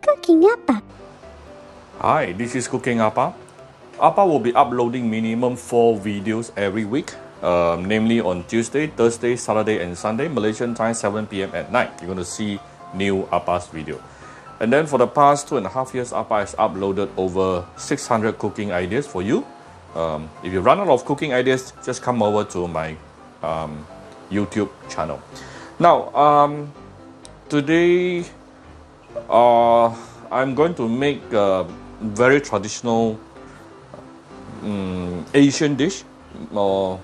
Cooking Appa. Hi, this is Cooking Appa. Appa will be uploading minimum 4 videos every week, namely on Tuesday, Thursday, Saturday, and Sunday, Malaysian time, 7 p.m. at night. You're going to see new Appa's video. And then for the past 2.5 years, Appa has uploaded over 600 cooking ideas for you. If you run out of cooking ideas, just come over to my YouTube channel. Now, today, I'm going to make a very traditional Asian dish, or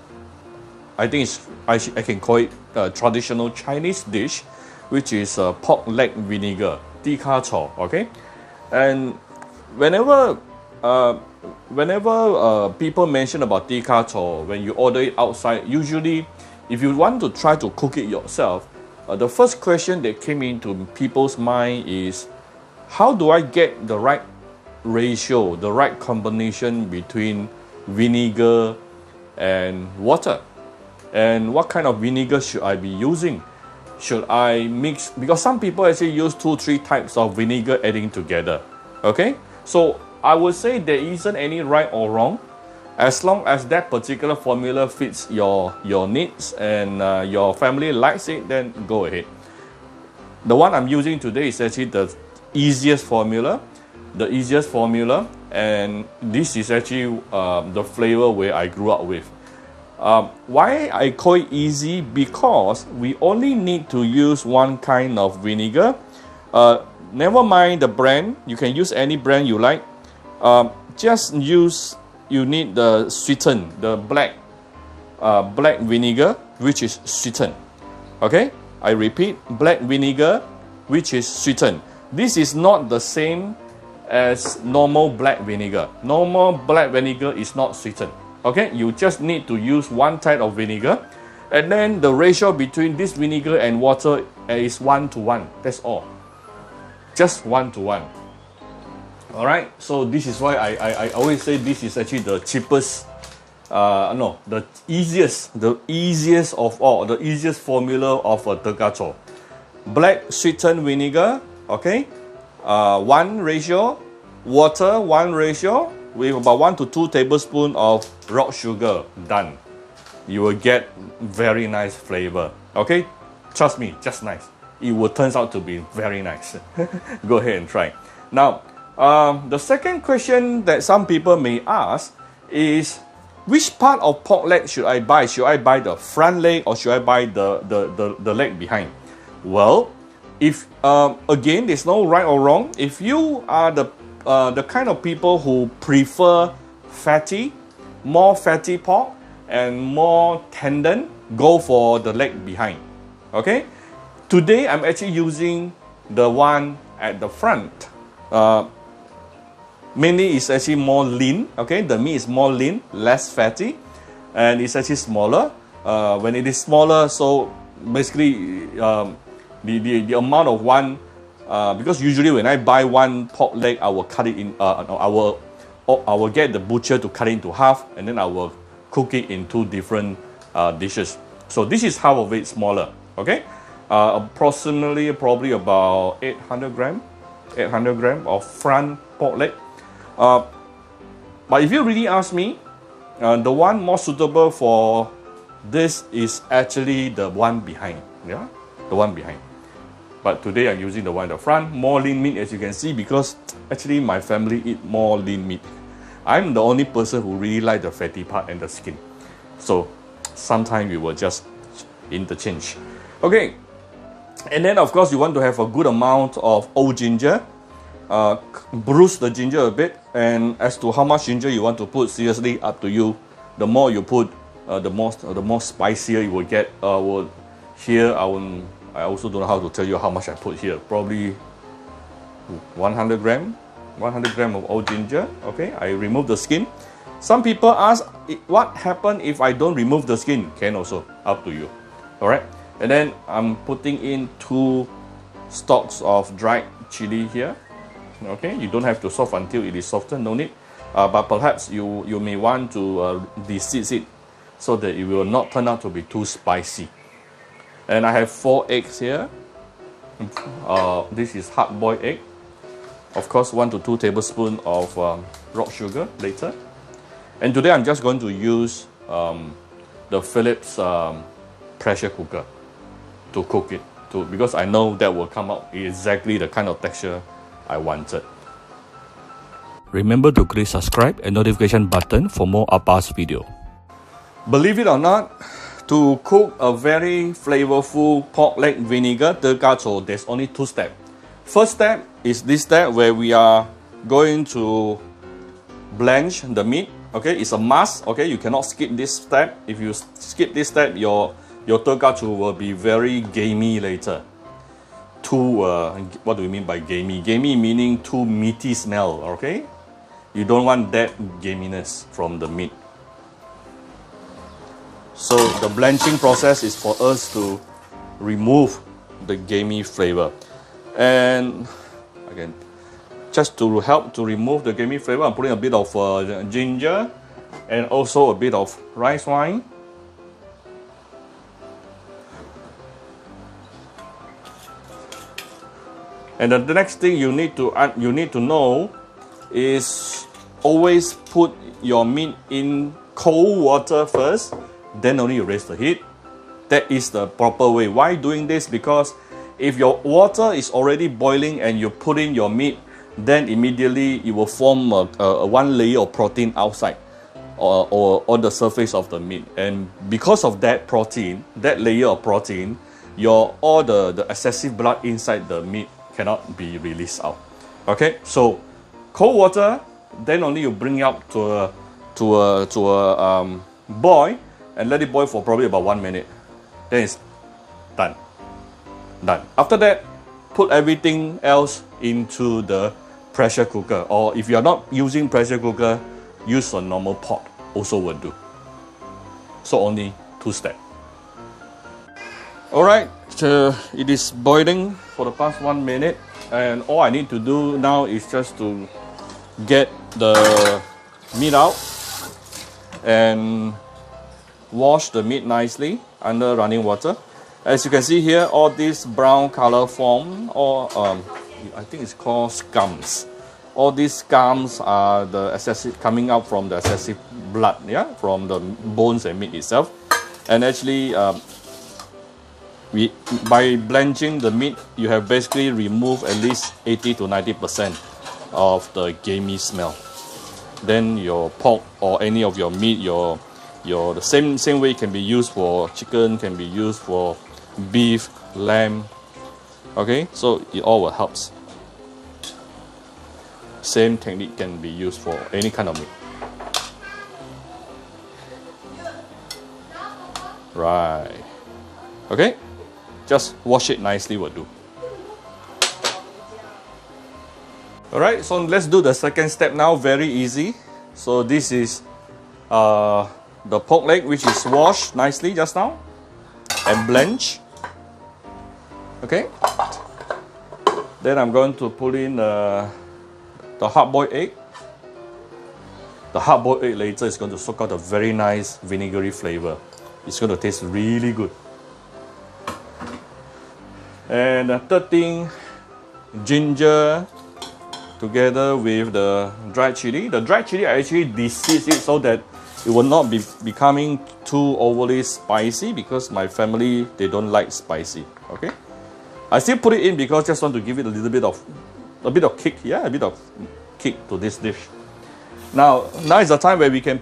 I think I can call it a traditional Chinese dish, which is pork leg vinegar, tikka cho. Okay, and whenever people mention about tikka cho, when you order it outside, usually if you want to try to cook it yourself, the first question that came into people's mind is, how do I get the right ratio, the right combination between vinegar and water? And what kind of vinegar should I be using? Should I mix? Because some people actually use 2-3 types of vinegar adding together. Okay, so I would say there isn't any right or wrong, as long as that particular formula fits your needs and your family likes it, then go ahead. The one I'm using today is actually the easiest formula, and this is actually the flavor where I grew up with. Why I call it easy? Because we only need to use one kind of vinegar. Never mind the brand, you can use any brand you like. You need the sweetened, the black vinegar, which is sweetened. Okay, I repeat, black vinegar which is sweetened. This is not the same as normal black vinegar. Normal black vinegar is not sweetened. Okay, you just need to use one type of vinegar, and then the ratio between this vinegar and water is 1:1. That's all. Just 1:1. Alright, so this is why I always say this is actually the cheapest, the easiest of all, the easiest formula of a tikka cho. Black sweetened vinegar, okay, 1 ratio, water 1 ratio, with about 1 to 2 tablespoons of rock sugar, done. You will get very nice flavor, okay? Trust me, just nice. It will turn out to be very nice. Go ahead and try. Now, the second question that some people may ask is, which part of pork leg should I buy? Should I buy the front leg or should I buy the leg behind? Well, if again, there's no right or wrong. If you are the kind of people who prefer more fatty pork and more tendon, go for the leg behind. Okay, today I'm actually using the one at the front. Mainly it's actually more lean. Okay, the meat is more lean, less fatty, and it's actually smaller. When it is smaller, so basically the amount of one, because usually when I buy one pork leg, I will cut it in. I will get the butcher to cut it into half, and then I will cook it in 2 different dishes. So this is half of it smaller. Okay, approximately probably about 800 gram of front pork leg. But if you really ask me, the one more suitable for this is actually the one behind. Yeah, the one behind. But today I'm using the one at the front. More lean meat, as you can see, because actually my family eat more lean meat. I'm the only person who really like the fatty part and the skin. So sometimes we will just interchange. Okay, and then of course you want to have a good amount of old ginger. Bruise the ginger a bit, and as to how much ginger you want to put, seriously up to you. The more you put, the more spicier you will get. Here I also don't know how to tell you how much I put here. Probably 100 gram of old ginger. Okay, I remove the skin. Some people ask, what happens if I don't remove the skin? Can also, up to you. All right, and then I'm putting in 2 stalks of dried chili here. Okay, you don't have to soft until it is softened, no need. But perhaps you may want to de-seed it so that it will not turn out to be too spicy. And I have 4 eggs here. This is hard-boiled egg. of course 1 to 2 tablespoons of rock sugar later. And today I'm just going to use the Philips pressure cooker to cook it too, because I know that will come out exactly the kind of texture I wanted. Remember to click subscribe and notification button for more Appa's video. Believe it or not, to cook a very flavorful pork leg vinegar tergacho, there's only 2 steps. First step is this step where we are going to blanch the meat. Okay, it's a must. Okay, you cannot skip this step. If you skip this step, your tergacho will be very gamey later. What do we mean by gamey? Gamey meaning too meaty smell. Okay, you don't want that gaminess from the meat. So the blanching process is for us to remove the gamey flavor. And again, just to help to remove the gamey flavor, I'm putting a bit of ginger and also a bit of rice wine. And the next thing you need to know is always put your meat in cold water first, then only you raise the heat. That is the proper way. Why doing this? Because if your water is already boiling and you put in your meat, then immediately it will form one layer of protein outside or on the surface of the meat. And because of that protein, that layer of protein, all the excessive blood inside the meat cannot be released out. Okay, so cold water, then only you bring it up to a boil and let it boil for probably about 1 minute. Then it's done. After that, put everything else into the pressure cooker, or if you are not using pressure cooker, use a normal pot also will do. So only 2 steps. Alright, so it is boiling for the past 1 minute, and all I need to do now is just to get the meat out and wash the meat nicely under running water. As you can see here, all this brown color form, or I think it's called scums. All these scums are the excessive coming out from the excessive blood, yeah, from the bones and meat itself. And actually, by blanching the meat, you have basically removed at least 80 to 90% of the gamey smell. Then your pork or any of your meat, the same way can be used for chicken, can be used for beef, lamb. Okay, so it all will helps. Same technique can be used for any kind of meat. Right. Okay, just wash it nicely will do. Alright, so let's do the second step now. Very easy. So this is the pork leg, which is washed nicely just now and blanched. Okay, then I'm going to put in the hard-boiled egg. The hard-boiled egg later is going to soak out a very nice vinegary flavor. It's going to taste really good. And the third thing, ginger together with the dried chili. The dried chili, I actually de-season it so that it will not be becoming too overly spicy, because my family, they don't like spicy. Okay, I still put it in because just want to give it a little bit of kick, yeah, a bit of kick to this dish. Now is the time where we can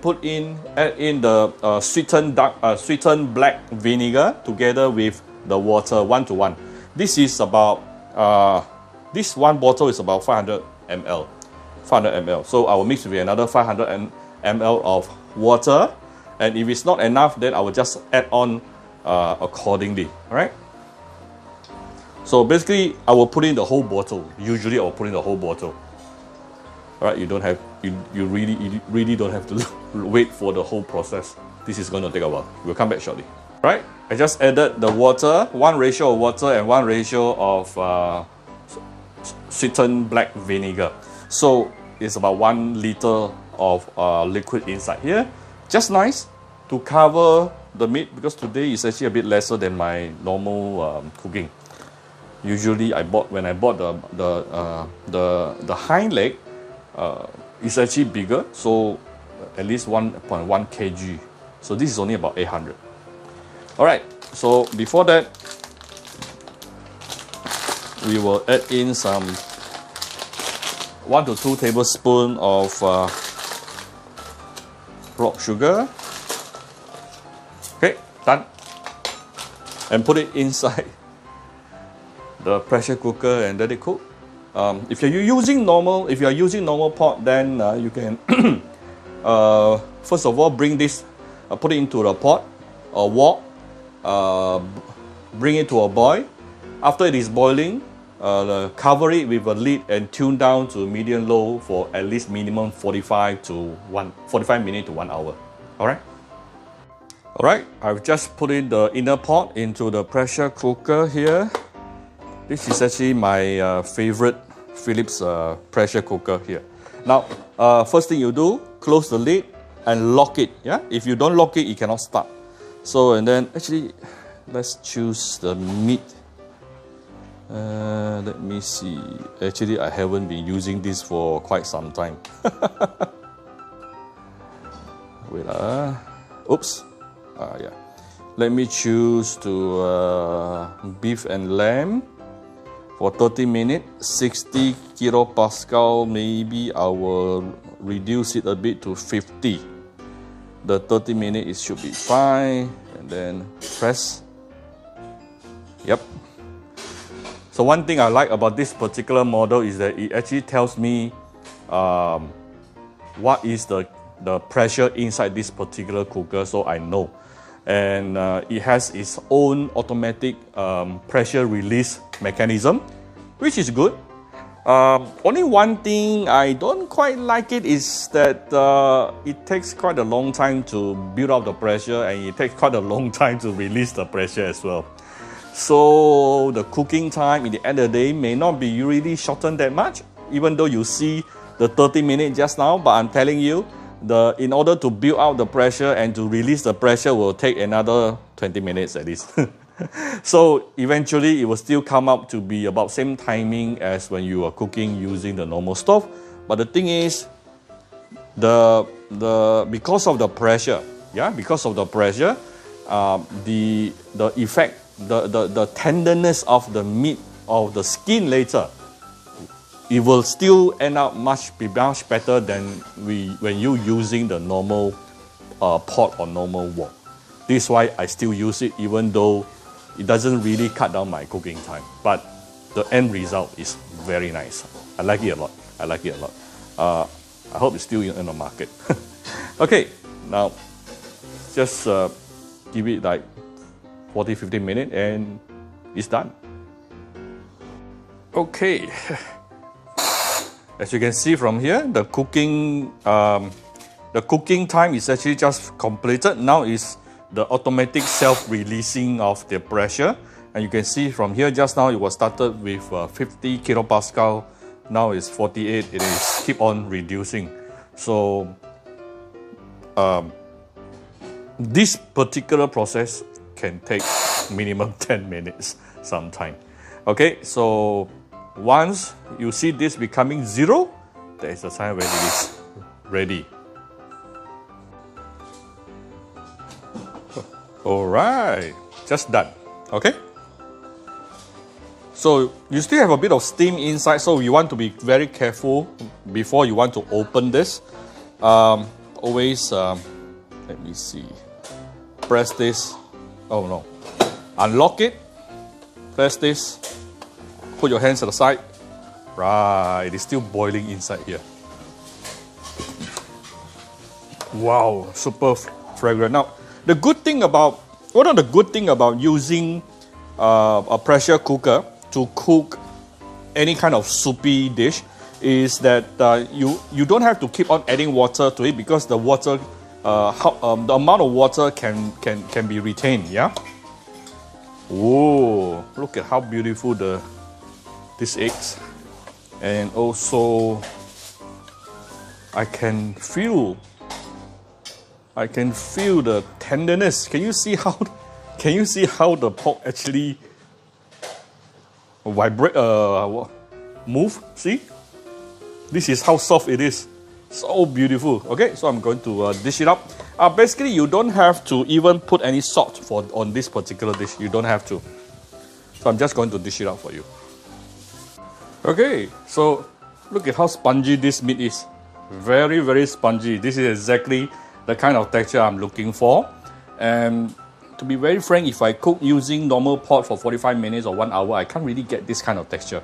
add in the sweetened black vinegar together with the water 1 to 1. This is about this one bottle is about 500 ml. So I will mix with another 500 ml of water, and if it's not enough, then I will just add on accordingly. All right. So basically, I will put in the whole bottle. Usually, I will put in the whole bottle. All right. You really don't have to wait for the whole process. This is going to take a while. We'll come back shortly. All right. I just added the water, 1 ratio of water and 1 ratio of sweetened black vinegar. So it's about 1 liter of liquid inside here. Just nice to cover the meat, because today is actually a bit lesser than my normal cooking. Usually when I bought the hind leg, it's actually bigger, so at least 1.1 kg. So this is only about 800. All right, so before that, we will add in some 1 to 2 tablespoons of rock sugar. Okay, done. And put it inside the pressure cooker and let it cook. If you are using normal pot, then you can first of all bring this, put it into the pot or wok, bring it to a boil. After it is boiling, cover it with a lid and tune down to medium low for at least minimum 45 minutes to 1 hour. All right, I've just put in the inner pot into the pressure cooker here. This is actually my favorite Philips pressure cooker here. Now, first thing you do, close the lid and lock it. Yeah, if you don't lock it, it cannot start. So, and then actually, let's choose the meat. Let me see. Actually, I haven't been using this for quite some time. Wait, oops. Yeah. Let me choose to beef and lamb for 30 minutes, 60 kilopascal. Maybe I will reduce it a bit to 50. The 30 minutes it should be fine. And then press. Yep. So one thing I like about this particular model is that it actually tells me what is the pressure inside this particular cooker, so I know. And it has its own automatic pressure release mechanism, which is good. Only one thing I don't quite like it is that it takes quite a long time to build up the pressure, and it takes quite a long time to release the pressure as well. So the cooking time in the end of the day may not be really shortened that much, even though you see the 30 minutes just now, but I'm telling you, in order to build out the pressure and to release the pressure will take another 20 minutes at least. So eventually it will still come up to be about same timing as when you are cooking using the normal stove. But the thing is, because of the pressure, the effect, the tenderness of the meat, of the skin later, it will still end up much better than when you using the normal pot or normal wok. This is why I still use it, even though it doesn't really cut down my cooking time. But the end result is very nice. I like it a lot. I hope it's still in the market. Okay, now just give it like 40-50 minutes and it's done. Okay. As you can see from here, the cooking time is actually just completed. Now is the automatic self-releasing of the pressure. And you can see from here, just now it was started with 50 kilopascal. Now it's 48. It is keep on reducing. So this particular process can take minimum 10 minutes sometime. Okay, so once you see this becoming 0, there is a sign when it is ready. Alright, just done. Okay? So you still have a bit of steam inside, so you want to be very careful before you want to open this. Always, let me see, press this. Oh no. Unlock it, press this, put your hands to the side. Right, it is still boiling inside here. Wow, super fragrant. Now, one of the good thing about using a pressure cooker to cook any kind of soupy dish is that you don't have to keep on adding water to it, because the water, the amount of water can be retained. Yeah. Whoa! Look at how beautiful this eggs, and also I can feel the tenderness. Can you see how the pork actually vibrate, move. See, this is how soft it is. So beautiful. Okay, so I'm going to dish it up. Basically, you don't have to even put any salt on this particular dish. You don't have to. So I'm just going to dish it out for you. Okay, so look at how spongy this meat is. Very, very spongy. This is exactly the kind of texture I'm looking for. And to be very frank, if I cook using normal pot for 45 minutes or 1 hour, I can't really get this kind of texture.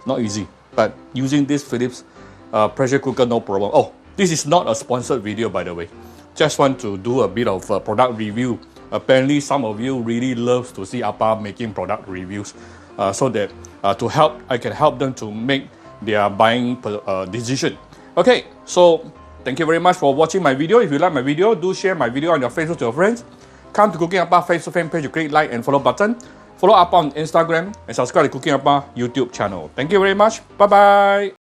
Not easy. But using this Philips pressure cooker, no problem. Oh, this is not a sponsored video, by the way. Just want to do a bit of product review. Apparently, some of you really love to see Appa making product reviews, so that I can help them to make their buying decision. Okay, so thank you very much for watching my video. If you like my video, do share my video on your Facebook to your friends. Come to Cooking Appa Facebook fan page to click like and follow button. Follow Appa on Instagram and subscribe to Cooking Appa YouTube channel. Thank you very much. Bye bye.